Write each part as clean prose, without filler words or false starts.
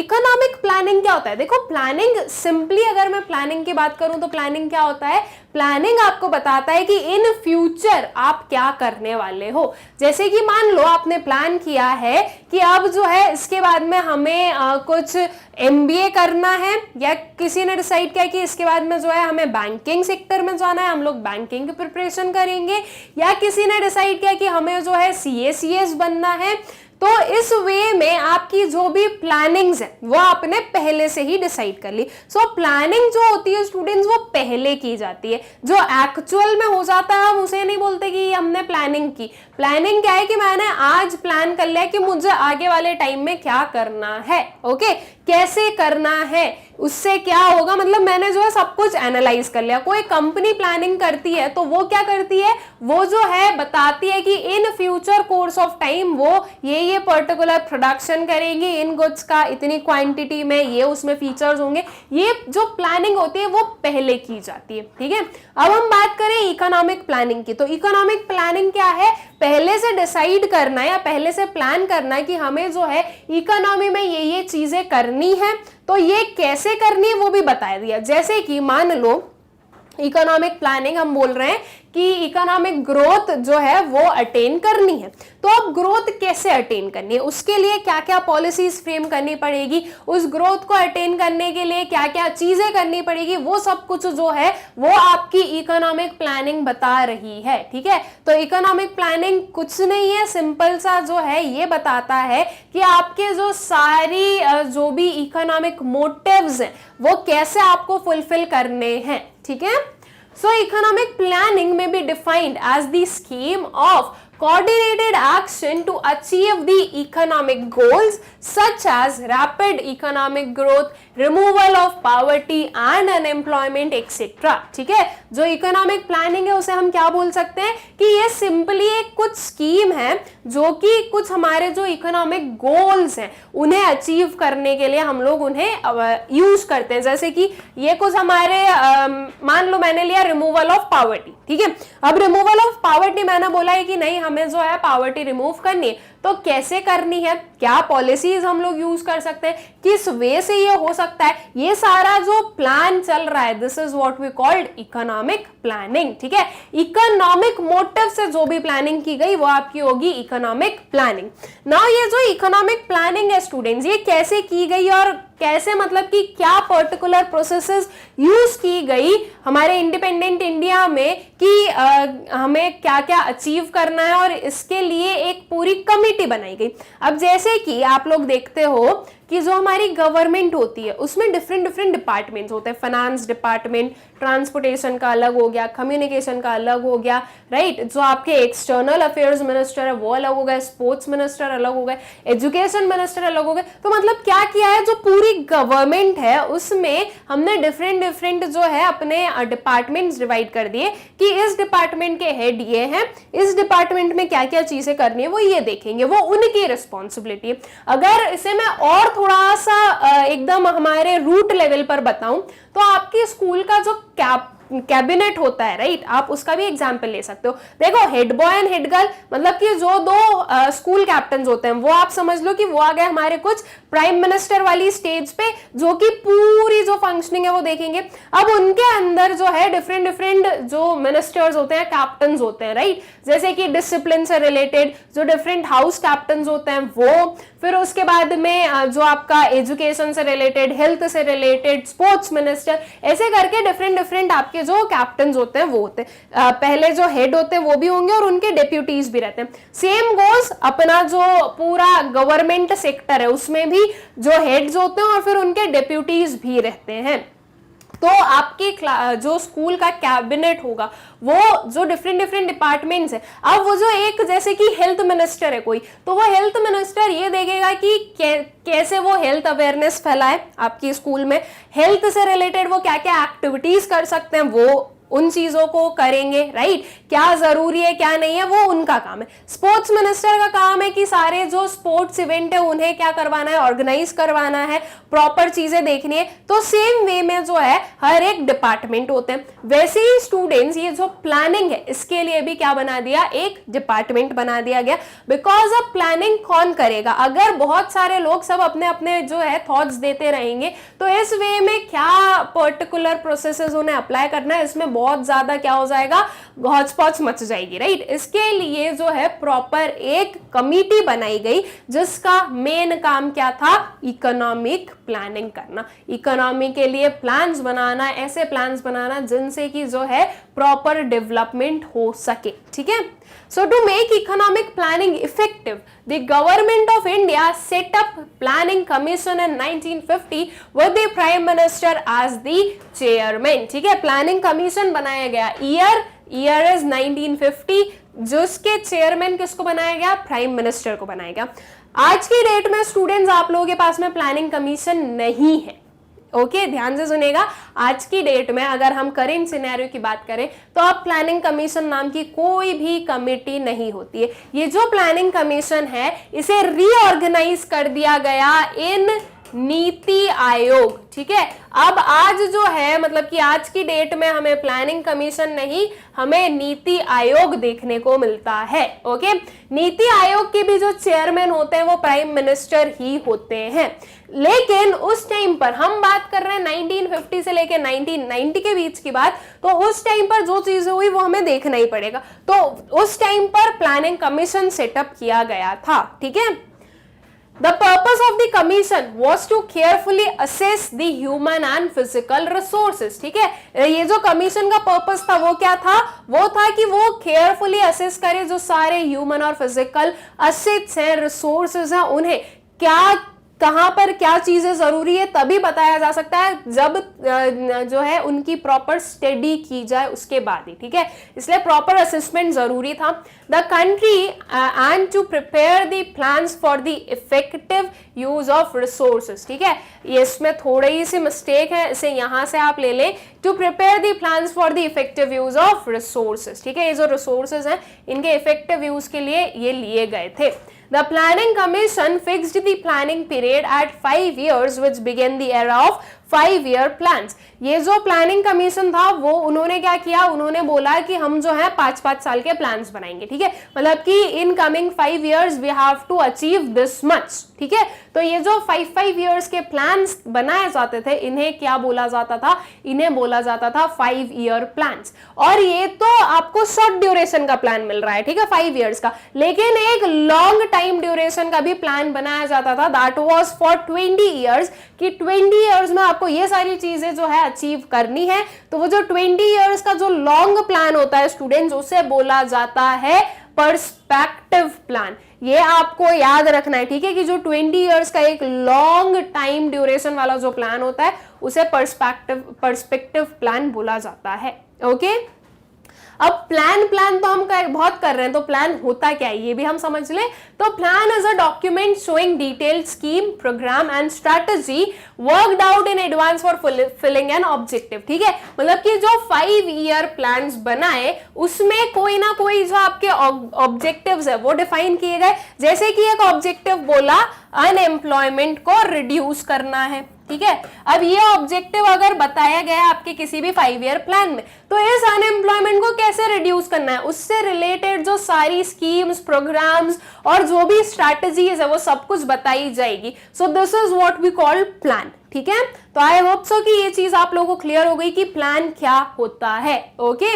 Economic planning क्या होता है? देखो प्लानिंग सिंपली अगर मैं प्लानिंग की बात करूं तो प्लानिंग क्या होता है? प्लानिंग आपको बताता है कि इन फ्यूचर आप क्या करने वाले हो। जैसे कि मान लो आपने प्लान किया है कि अब जो है इसके बाद में हमें कुछ एमबीए करना है, या किसी ने डिसाइड किया कि इसके बाद में जो है हमें बैंकिंग सेक्टर में जाना है, हम लोग बैंकिंग की प्रिपरेशन करेंगे, या किसी ने डिसाइड किया कि हमें जो है सीएसीएस बनना है। तो इस वे में आपकी जो भी प्लानिंग्स है वो आपने पहले से ही डिसाइड कर ली। सो प्लानिंग जो होती है स्टूडेंट्स वो पहले की जाती है, जो एक्चुअल में हो जाता है हम उसे नहीं बोलते कि हमने प्लानिंग की। प्लानिंग क्या है कि मैंने आज प्लान कर लिया कि मुझे आगे वाले टाइम में क्या करना है, ओके, कैसे करना है, उससे क्या होगा, मतलब मैंने जो है सब कुछ एनालाइज कर लिया। कोई कंपनी प्लानिंग करती है तो वो क्या करती है, वो जो है बताती है कि in future course of time वो ये पर्टिकुलर प्रोडक्शन करेंगे, इन गुड्स का इतनी क्वांटिटी में, ये उसमें फीचर्स होंगे। ये जो प्लानिंग होती है वो पहले की जाती है, ठीक है। अब हम बात करें इकोनॉमिक प्लानिंग की, तो इकोनॉमिक प्लानिंग क्या है? पहले से डिसाइड करना या पहले से प्लान करना है कि हमें जो है इकोनॉमी में ये चीजें करनी है, तो ये कैसे करनी है वो भी बता दिया। जैसे कि मान लो इकोनॉमिक प्लानिंग हम बोल रहे हैं कि इकोनॉमिक ग्रोथ जो है वो अटेन करनी है, तो अब ग्रोथ कैसे अटेन करनी है, उसके लिए क्या क्या पॉलिसीज फ्रेम करनी पड़ेगी, उस ग्रोथ को अटेन करने के लिए क्या क्या चीजें करनी पड़ेगी, वो सब कुछ जो है वो आपकी इकोनॉमिक प्लानिंग बता रही है, ठीक है। तो इकोनॉमिक प्लानिंग कुछ नहीं है, सिंपल सा जो है ये बताता है कि आपके जो सारी जो भी इकोनॉमिक मोटिव्स हैं वो कैसे आपको फुलफिल करने हैं, ठीक है। So economic planning may be defined as the scheme of coordinated action to achieve the economic goals such as rapid economic growth, removal of poverty and unemployment etc. ठीक है, जो इकोनॉमिक प्लानिंग है उसे हम क्या बोल सकते हैं कि ये सिंपली एक कुछ स्कीम है जो कि कुछ हमारे जो इकोनॉमिक गोल्स हैं उन्हें अचीव करने के लिए हम लोग उन्हें यूज करते हैं। जैसे कि ये कुछ हमारे मान लो मैंने लिया रिमूवल ऑफ पावर्टी, ठीक है। अब रिमूवल ऑफ पावर्टी मैंने बोला है कि नहीं हमें जो है पावर्टी रिमूव करनी है, तो कैसे करनी है, क्या पॉलिसीज हम लोग यूज कर सकते हैं, किस वे से ये हो सकता है, ये सारा जो प्लान चल रहा है this is what we called economic planning, ठीक है। इकोनॉमिक मोटिव से जो भी प्लानिंग की गई वो आपकी होगी इकोनॉमिक प्लानिंग। नाउ ये जो इकोनॉमिक प्लानिंग है स्टूडेंट्स ये कैसे की गई और कैसे, मतलब कि क्या पर्टिकुलर प्रोसेसेस यूज की गई हमारे इंडिपेंडेंट इंडिया में कि हमें क्या क्या अचीव करना है, और इसके लिए एक पूरी कमिटी बनाई गई। अब जैसे कि आप लोग देखते हो कि जो हमारी गवर्नमेंट होती है उसमें डिफरेंट डिपार्टमेंट्स होते हैं। फाइनेंस डिपार्टमेंट, ट्रांसपोर्टेशन का अलग हो गया, कम्युनिकेशन का अलग हो गया, राइट। जो आपके एक्सटर्नल अफेयर्स मिनिस्टर है वो अलग हो गए, स्पोर्ट्स मिनिस्टर अलग हो गए, एजुकेशन मिनिस्टर अलग हो गए। तो मतलब क्या किया है, जो पूरी गवर्नमेंट है उसमें हमने डिफरेंट जो है अपने डिपार्टमेंट्स डिवाइड कर दिए कि इस डिपार्टमेंट के हेड ये हैं, इस डिपार्टमेंट में क्या क्या चीजें करनी है वो ये देखेंगे, वो उनकी रिस्पॉन्सिबिलिटी है। अगर इसे मैं और थोड़ा सा एकदम हमारे रूट लेवल पर बताऊं तो आपकी स्कूल का जो कैबिनेट होता है, राइट, आप उसका भी एग्जाम्पल ले सकते हो। देखो head boy and head girl, मतलब कि जो दो स्कूल कैप्टन होते हैं वो आप समझ लो कि वो आ गए हमारे कुछ प्राइम मिनिस्टर वाली स्टेज पे, जो कि पूरी जो फंक्शनिंग है वो देखेंगे। अब उनके अंदर जो है डिफरेंट जो मिनिस्टर्स होते हैं, कैप्टन होते हैं, राइट, जैसे कि डिसिप्लिन से रिलेटेड जो डिफरेंट हाउस कैप्टन होते हैं वो, फिर उसके बाद में जो आपका एजुकेशन से रिलेटेड, हेल्थ से रिलेटेड, स्पोर्ट्स मिनिस्टर, ऐसे करके डिफरेंट आपके जो कैप्टन होते हैं वो होते हैं। पहले जो हेड होते हैं वो भी होंगे और उनके डेप्यूटीज भी रहते हैं। सेम गोज अपना जो पूरा गवर्नमेंट सेक्टर है उसमें भी जो हेड्स होते हैं और फिर उनके डेप्यूटीज भी रहते हैं। तो आपके जो स्कूल का कैबिनेट होगा वो जो डिफरेंट डिपार्टमेंट्स है, अब वो जो एक जैसे कि हेल्थ मिनिस्टर है कोई, तो वो हेल्थ मिनिस्टर ये देखेगा कि कैसे वो हेल्थ अवेयरनेस फैलाए आपकी स्कूल में, हेल्थ से रिलेटेड वो क्या क्या एक्टिविटीज कर सकते हैं वो उन चीजों को करेंगे, राइट। क्या जरूरी है क्या नहीं है वो उनका काम है। स्पोर्ट्स मिनिस्टर का काम है कि सारे जो स्पोर्ट्स इवेंट है उन्हें क्या करवाना है, ऑर्गेनाइज करवाना है, प्रॉपर चीजें देखनी है। तो सेम वे में जो है हर एक डिपार्टमेंट होते हैं, वैसे ही स्टूडेंट्स ये जो प्लानिंग है इसके लिए भी क्या बना दिया, एक डिपार्टमेंट बना दिया गया। बिकॉज अब प्लानिंग कौन करेगा, अगर बहुत सारे लोग सब अपने अपने जो है थॉट्स देते रहेंगे तो इस वे में क्या पर्टिकुलर प्रोसेसेस उन्हें अप्लाई करना है, इसमें बहुत ज्यादा क्या हो जाएगा, हौच-पौच मच जाएगी, राइट। इसके लिए जो है प्रॉपर एक कमिटी बनाई गई जिसका मेन काम क्या था, इकोनॉमिक प्लानिंग करना, इकोनॉमी के लिए प्लान्स बनाना, ऐसे प्लान्स बनाना जिनसे कि जो है प्रॉपर डेवलपमेंट हो सके, ठीक है। So to make economic planning effective, the government of India set up planning commission in 1950 with the prime minister as the chairman, ठीक है। प्लानिंग कमीशन बनाया गया, ईयर इज 1950, जिसके चेयरमैन किसको बनाया गया, प्राइम मिनिस्टर को बनाया गया। आज की डेट में स्टूडेंट्स आप लोगों के पास में प्लानिंग कमीशन नहीं है, ओके ध्यान से सुनेगा। आज की डेट में अगर हम करेंट सिनेरियो की बात करें तो अब प्लानिंग कमीशन नाम की कोई भी कमेटी नहीं होती है। ये जो प्लानिंग कमीशन है इसे रीऑर्गेनाइज कर दिया गया इन नीति आयोग, ठीक है। अब आज जो है मतलब कि आज की डेट में हमें प्लानिंग कमीशन नहीं, हमें नीति आयोग देखने को मिलता है, ओके। नीति आयोग के भी जो चेयरमैन होते हैं वो प्राइम मिनिस्टर ही होते हैं। लेकिन उस टाइम पर हम बात कर रहे हैं 1950 से लेकर 1990 के बीच की बात, तो उस टाइम पर जो चीजें हुई वो हमें देखना ही पड़ेगा। तो उस टाइम पर प्लानिंग कमीशन सेटअप किया गया था, ठीक है। The purpose of the commission was to carefully assess the human and physical resources, ठीक है। ये जो कमीशन का पर्पस था वो क्या था, वो था कि वो केयरफुली असेस करे जो सारे ह्यूमन और फिजिकल असेट्स हैं, रिसोर्सेज हैं, उन्हें क्या कहां पर क्या चीजें जरूरी है तभी बताया जा सकता है जब जो है उनकी प्रॉपर स्टडी की जाए उसके बाद ही, ठीक है। इसलिए प्रॉपर असेसमेंट जरूरी था। The country and to prepare the plans for the effective use of resources, ठीक है। ये इसमें थोड़ी सी मिस्टेक है, इसे यहां से आप ले लें, to prepare the plans for the effective use of resources, ठीक है। ये जो रिसोर्सेज हैं इनके इफेक्टिव यूज के लिए ये लिए गए थे। The Planning Commission fixed the planning period at 5 years, which began the era of 5-year plans. ये जो प्लानिंग कमीशन था वो उन्होंने क्या किया, उन्होंने बोला कि हम जो है 5-5 साल के प्लान्स बनाएंगे, ठीक है। मतलब कि in coming 5 years we have to achieve this much, ठीक है। तो ये जो 5 years के प्लान्स बनाए जाते थे इन्हें क्या बोला जाता था, इन्हें बोला जाता था 5-year प्लान्स। और ये तो आपको शॉर्ट ड्यूरेशन का प्लान मिल रहा है, ठीक है, 5 years का, लेकिन एक लॉन्ग टाइम ड्यूरेशन का भी प्लान बनाया जाता था, दैट वाज फॉर 20 years, कि 20 years में आपको ये सारी चीजें जो है अचीव करनी है। तो वो जो 20 years का जो लॉन्ग प्लान होता है स्टूडेंट्स, उसे बोला जाता है पर्सपेक्टिव प्लान। ये आपको याद रखना है, ठीक है, कि जो 20 years का एक लॉन्ग टाइम ड्यूरेशन वाला जो प्लान होता है उसे पर्सपेक्टिव प्लान बोला जाता है, ओके। अब प्लान तो हम बहुत कर रहे हैं, तो प्लान होता क्या है ये भी हम समझ ले। तो plan is a document showing detailed scheme, programme and strategy worked out in advance for fulfilling an objective, ठीक है। मतलब कि जो 5-year प्लान्स बनाए उसमें कोई ना कोई जो आपके ऑब्जेक्टिव्स है वो डिफाइन किए गए। जैसे कि एक ऑब्जेक्टिव बोला अनएम्प्लॉयमेंट को रिड्यूस करना है, ठीक है। अब ये ऑब्जेक्टिव अगर बताया गया आपके किसी भी 5-year प्लान में, तो इस अनएम्प्लॉयमेंट को कैसे रिड्यूस करना है, उससे रिलेटेड जो सारी स्कीम्स, प्रोग्राम्स और जो भी स्ट्रैटेजीज है वो सब कुछ बताई जाएगी। So this is what we call plan, ठीक है। तो आई होप सो कि ये चीज आप लोगों को क्लियर हो गई कि प्लान क्या होता है, okay.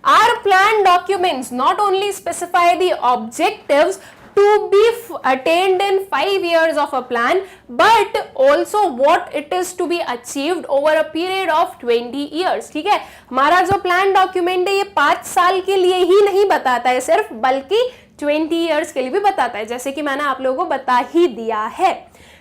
Our plan documents not only specify the objectives to be attained in 5 years of a plan, but also what it is to be achieved over a period of 20 years, ठीक है। हमारा जो plan document है ये 5 साल के लिए ही नहीं बताता है सिर्फ, बल्कि 20 years के लिए भी बताता है, जैसे कि मैंने आप लोगों को बता ही दिया है।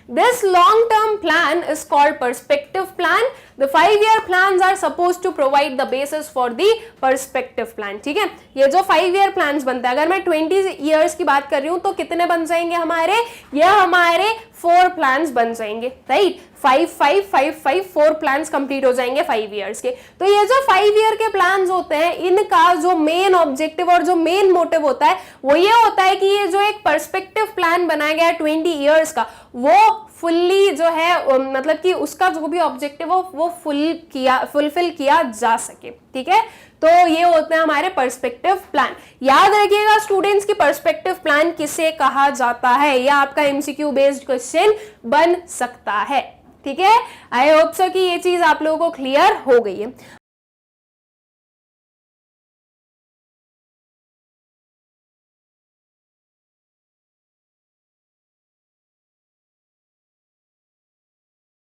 This long-term plan is called perspective plan. The 5-year plans are supposed to provide the basis for the perspective plan. ठीक है, ये जो 5-year plans बनता है, अगर मैं 20 years की बात कर रही हूं तो कितने बन जाएंगे हमारे, ये हमारे 4 plans बन जाएंगे, राइट? 4 प्लान्स कंप्लीट हो जाएंगे 5 इयर्स के। तो ये जो 5 ईयर के प्लान्स होते हैं, इनका जो मेन ऑब्जेक्टिव और जो मेन मोटिव होता है वो ये होता है कि ये जो एक पर्सपेक्टिव प्लान बनाया गया है 20 इयर्स का, वो फुल्ली जो है मतलब कि उसका जो भी ऑब्जेक्टिव हो वो फुलफिल किया जा सके। ठीक है, तो ये होते हैं हमारे पर्सपेक्टिव प्लान। याद रखिएगा स्टूडेंट्स की पर्सपेक्टिव प्लान किसे कहा जाता है, यह आपका एमसीक्यू बेस्ड क्वेश्चन बन सकता है। ठीक है, आई होप सो कि ये चीज आप लोगों को क्लियर हो गई है।